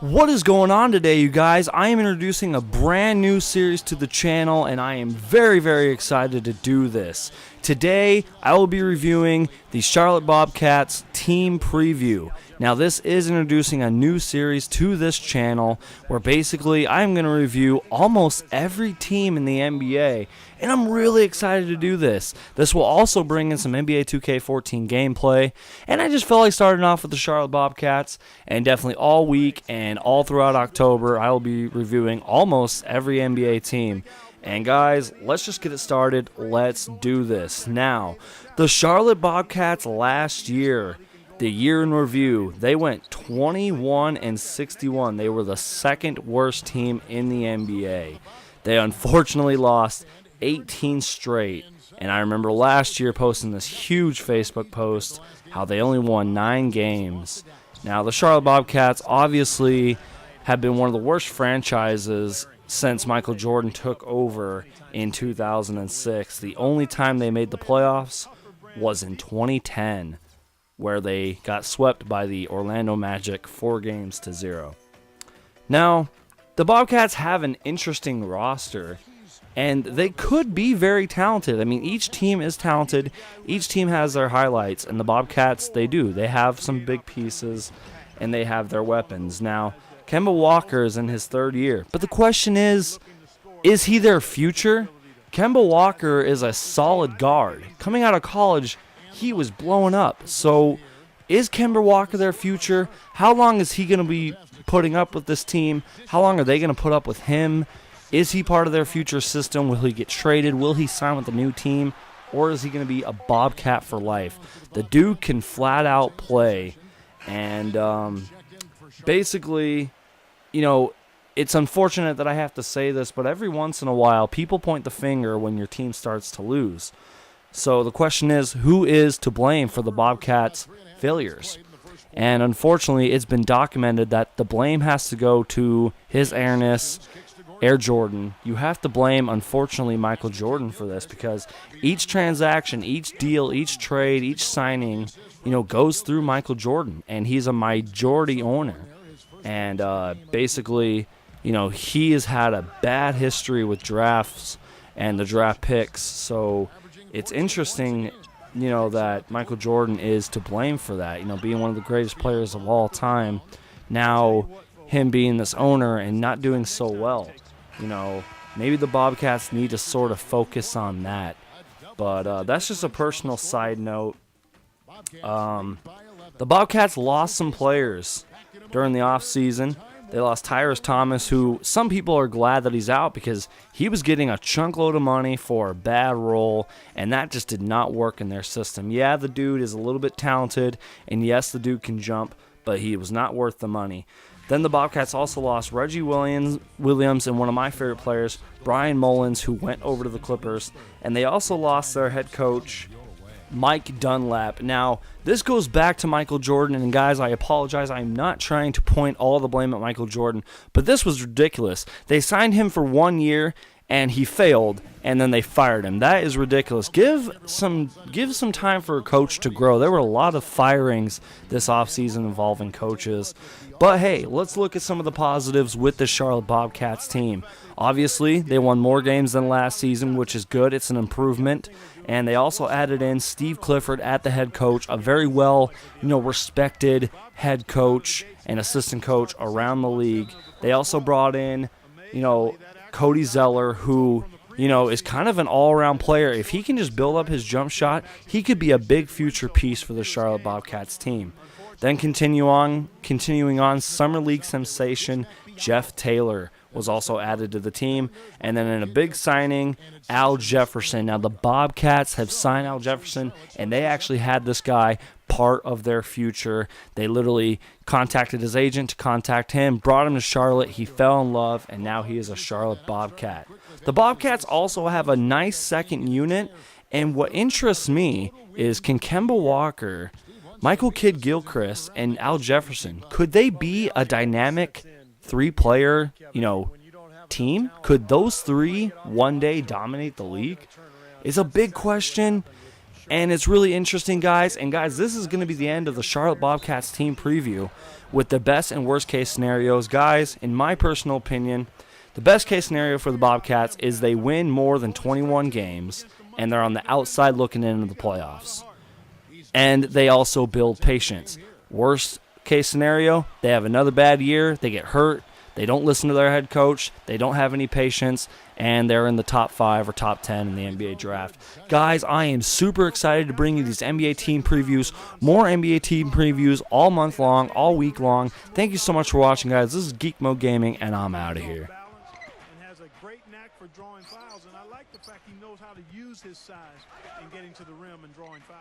What is going on today, you guys? I am introducing a brand new series to the channel, and I am very, very excited to do this. Today, I will be reviewing the Charlotte Bobcats team preview. Now, this is introducing a new series to this channel where basically I'm going to review almost every team in the NBA, and I'm really excited to do this. This will also bring in some NBA2K14 gameplay, and I just felt like starting off with the Charlotte Bobcats, and definitely all week and all throughout October, I will be reviewing almost every NBA team. And guys, let's just get it started. Let's do this. Now, the Charlotte Bobcats last year, the year in review, they went 21-61. They were the second worst team in the NBA. They unfortunately lost 18 straight. And I remember last year posting this huge Facebook post how they only won 9 games. Now, the Charlotte Bobcats obviously have been one of the worst franchises since Michael Jordan took over in 2006. The only time they made the playoffs was in 2010, where they got swept by the Orlando Magic 4-0. Now, the Bobcats have an interesting roster, and they could be very talented. I mean, each team is talented. Each team has their highlights, and the Bobcats, they do. They have some big pieces, and they have their weapons. Now, Kemba Walker is in his 3rd year, but the question is he their future? Kemba Walker is a solid guard. Coming out of college, he was blowing up. So, is Kemba Walker their future? How long is he going to be putting up with this team? How long are they going to put up with him? Is he part of their future system? Will he get traded? Will he sign with a new team? Or is he going to be a Bobcat for life? The dude can flat out play. And basically, you know, it's unfortunate that I have to say this, but every once in a while, people point the finger when your team starts to lose. So the question is, who is to blame for the Bobcats' failures? And unfortunately, it's been documented that the blame has to go to His Airness, Air Jordan. You have to blame, unfortunately, Michael Jordan for this, because each transaction, each deal, each trade, each signing, goes through Michael Jordan, and he's a majority owner. And basically, he has had a bad history with drafts and the draft picks. So it's interesting, that Michael Jordan is to blame for that, being one of the greatest players of all time. Now, him being this owner and not doing so well, maybe the Bobcats need to sort of focus on that. But that's just a personal side note. The Bobcats lost some players during the offseason. They lost Tyrus Thomas, who some people are glad that he's out because he was getting a chunk load of money for a bad role, and that just did not work in their system. Yeah, the dude is a little bit talented, and yes, the dude can jump, but he was not worth the money. Then the Bobcats also lost Reggie Williams and one of my favorite players, Brian Mullins, who went over to the Clippers, and they also lost their head coach, Mike Dunlap. Now, this goes back to Michael Jordan, and guys, I apologize. I'm not trying to point all the blame at Michael Jordan, but this was ridiculous. They signed him for 1 year, and he failed, and then they fired him. That is ridiculous. Give some time for a coach to grow. There were a lot of firings this offseason involving coaches. But hey, let's look at some of the positives with the Charlotte Bobcats team. Obviously, they won more games than last season, which is good. It's an improvement. And they also added in Steve Clifford at the head coach, a very well, respected head coach and assistant coach around the league. They also brought in, Cody Zeller, who, is kind of an all-around player. If he can just build up his jump shot, he could be a big future piece for the Charlotte Bobcats team. Then continuing on, Summer League sensation Jeff Taylor was also added to the team. And then in a big signing, Al Jefferson. Now, the Bobcats have signed Al Jefferson, and they actually had this guy part of their future. They literally contacted his agent to contact him, brought him to Charlotte. He fell in love, and now he is a Charlotte Bobcat. The Bobcats also have a nice second unit, and what interests me is, can Kemba Walker, Michael Kidd-Gilchrist, and Al Jefferson, could they be a dynamic 3-player, team? Could those 3 one day dominate the league? Is a big question. And it's really interesting, guys. And, guys, this is going to be the end of the Charlotte Bobcats team preview with the best and worst case scenarios. Guys, in my personal opinion, the best case scenario for the Bobcats is they win more than 21 games, and they're on the outside looking into the playoffs. And they also build patience. Worst case scenario, they have another bad year, they get hurt, they don't listen to their head coach, they don't have any patience, and they're in the top 5 or top 10 in the NBA draft. Guys, I am super excited to bring you these NBA team previews, more NBA team previews all month long, all week long. Thank you so much for watching, guys. This is Geek Mode Gaming, and I'm out of here. Has a great knack for drawing fouls, and I like the fact he knows how to use his size in getting to the rim and drawing fouls.